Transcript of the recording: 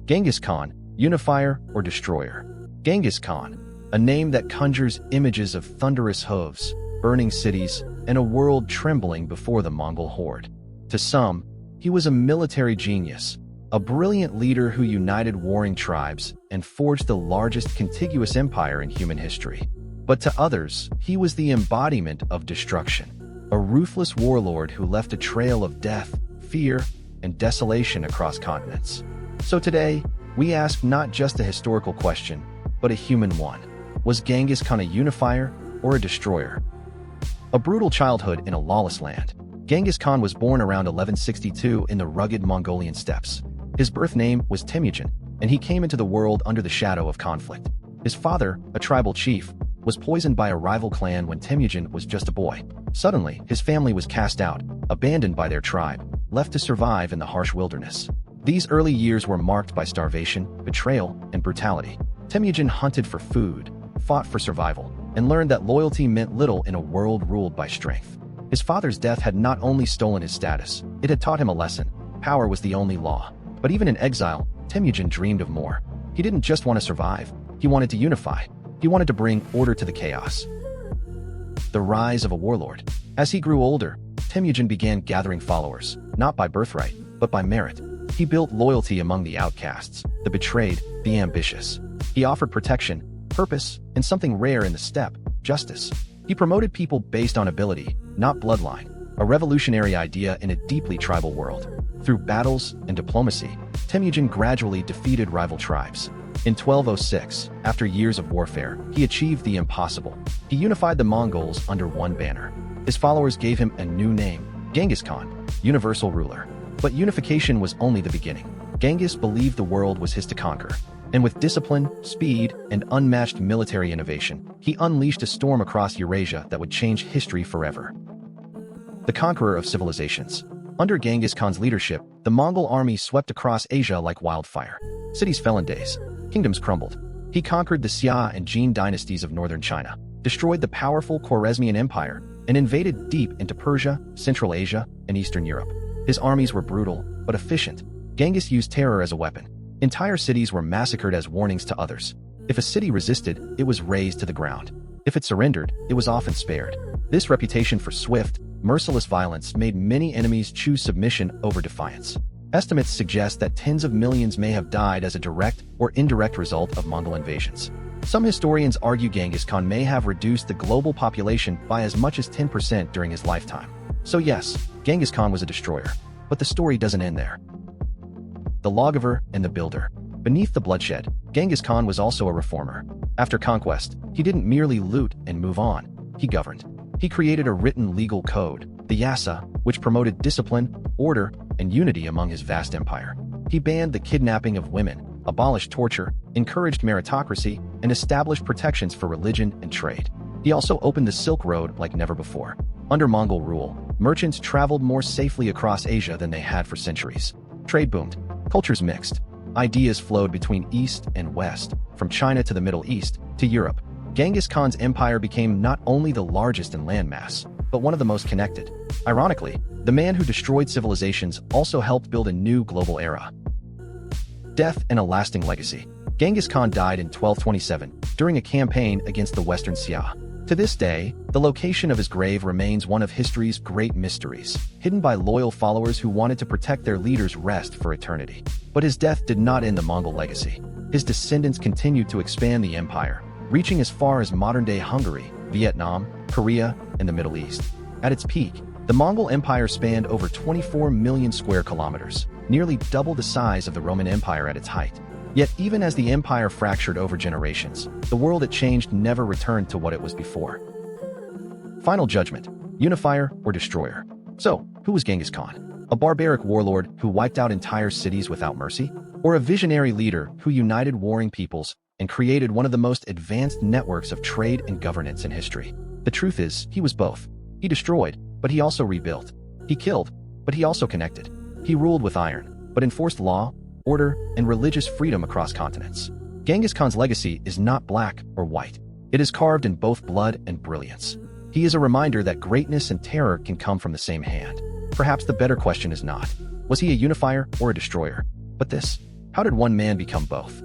Genghis Khan, Unifier or Destroyer. Genghis Khan, a name that conjures images of thunderous hooves, burning cities, and a world trembling before the Mongol horde. To some, he was a military genius, a brilliant leader who united warring tribes and forged the largest contiguous empire in human history. But to others, he was the embodiment of destruction, a ruthless warlord who left a trail of death, fear, and desolation across continents. So today, we ask not just a historical question, but a human one. Was Genghis Khan a unifier or a destroyer? A brutal childhood in a lawless land. Genghis Khan was born around 1162 in the rugged Mongolian steppes. His birth name was Temujin, and he came into the world under the shadow of conflict. His father, a tribal chief, was poisoned by a rival clan when Temujin was just a boy. Suddenly, his family was cast out, abandoned by their tribe, left to survive in the harsh wilderness. These early years were marked by starvation, betrayal, and brutality. Temujin hunted for food, fought for survival, and learned that loyalty meant little in a world ruled by strength. His father's death had not only stolen his status, it had taught him a lesson. Power was the only law. But even in exile, Temujin dreamed of more. He didn't just want to survive, he wanted to unify. He wanted to bring order to the chaos. The rise of a warlord. As he grew older, Temujin began gathering followers, not by birthright, but by merit. He built loyalty among the outcasts, the betrayed, the ambitious. He offered protection, purpose, and something rare in the steppe, justice. He promoted people based on ability, not bloodline, a revolutionary idea in a deeply tribal world. Through battles and diplomacy, Temujin gradually defeated rival tribes. In 1206, after years of warfare, he achieved the impossible. He unified the Mongols under one banner. His followers gave him a new name, Genghis Khan, universal ruler. But unification was only the beginning. Genghis believed the world was his to conquer. And with discipline, speed, and unmatched military innovation, he unleashed a storm across Eurasia that would change history forever. The conqueror of civilizations. Under Genghis Khan's leadership, the Mongol army swept across Asia like wildfire. Cities fell in days. Kingdoms crumbled. He conquered the Xia and Jin dynasties of northern China, destroyed the powerful Khwarezmian Empire, and invaded deep into Persia, Central Asia, and Eastern Europe. His armies were brutal, but efficient. Genghis used terror as a weapon. Entire cities were massacred as warnings to others. If a city resisted, it was razed to the ground. If it surrendered, it was often spared. This reputation for swift, merciless violence made many enemies choose submission over defiance. Estimates suggest that tens of millions may have died as a direct or indirect result of Mongol invasions. Some historians argue Genghis Khan may have reduced the global population by as much as 10% during his lifetime. So yes, Genghis Khan was a destroyer, but the story doesn't end there. The lawgiver and the builder. Beneath the bloodshed, Genghis Khan was also a reformer. After conquest, he didn't merely loot and move on, he governed. He created a written legal code, the Yassa, which promoted discipline, order, and unity among his vast empire. He banned the kidnapping of women, abolished torture, encouraged meritocracy, and established protections for religion and trade. He also opened the Silk Road like never before. Under Mongol rule, merchants traveled more safely across Asia than they had for centuries. Trade boomed. Cultures mixed. Ideas flowed between East and West, from China to the Middle East to Europe. Genghis Khan's empire became not only the largest in landmass, but one of the most connected. Ironically, the man who destroyed civilizations also helped build a new global era. Death and a lasting legacy. Genghis Khan died in 1227 during a campaign against the Western Xia. To this day, the location of his grave remains one of history's great mysteries, hidden by loyal followers who wanted to protect their leader's rest for eternity. But his death did not end the Mongol legacy. His descendants continued to expand the empire, reaching as far as modern-day Hungary, Vietnam, Korea, and the Middle East. At its peak, the Mongol Empire spanned over 24 million square kilometers, nearly double the size of the Roman Empire at its height. Yet even as the empire fractured over generations, the world it changed never returned to what it was before. Final judgment: unifier or destroyer? So, who was Genghis Khan? A barbaric warlord who wiped out entire cities without mercy? Or a visionary leader who united warring peoples and created one of the most advanced networks of trade and governance in history? The truth is, he was both. He destroyed, but he also rebuilt. He killed, but he also connected. He ruled with iron, but enforced law, order, and religious freedom across continents. Genghis Khan's legacy is not black or white. It is carved in both blood and brilliance. He is a reminder that greatness and terror can come from the same hand. Perhaps the better question is not, was he a unifier or a destroyer? But this: How did one man become both?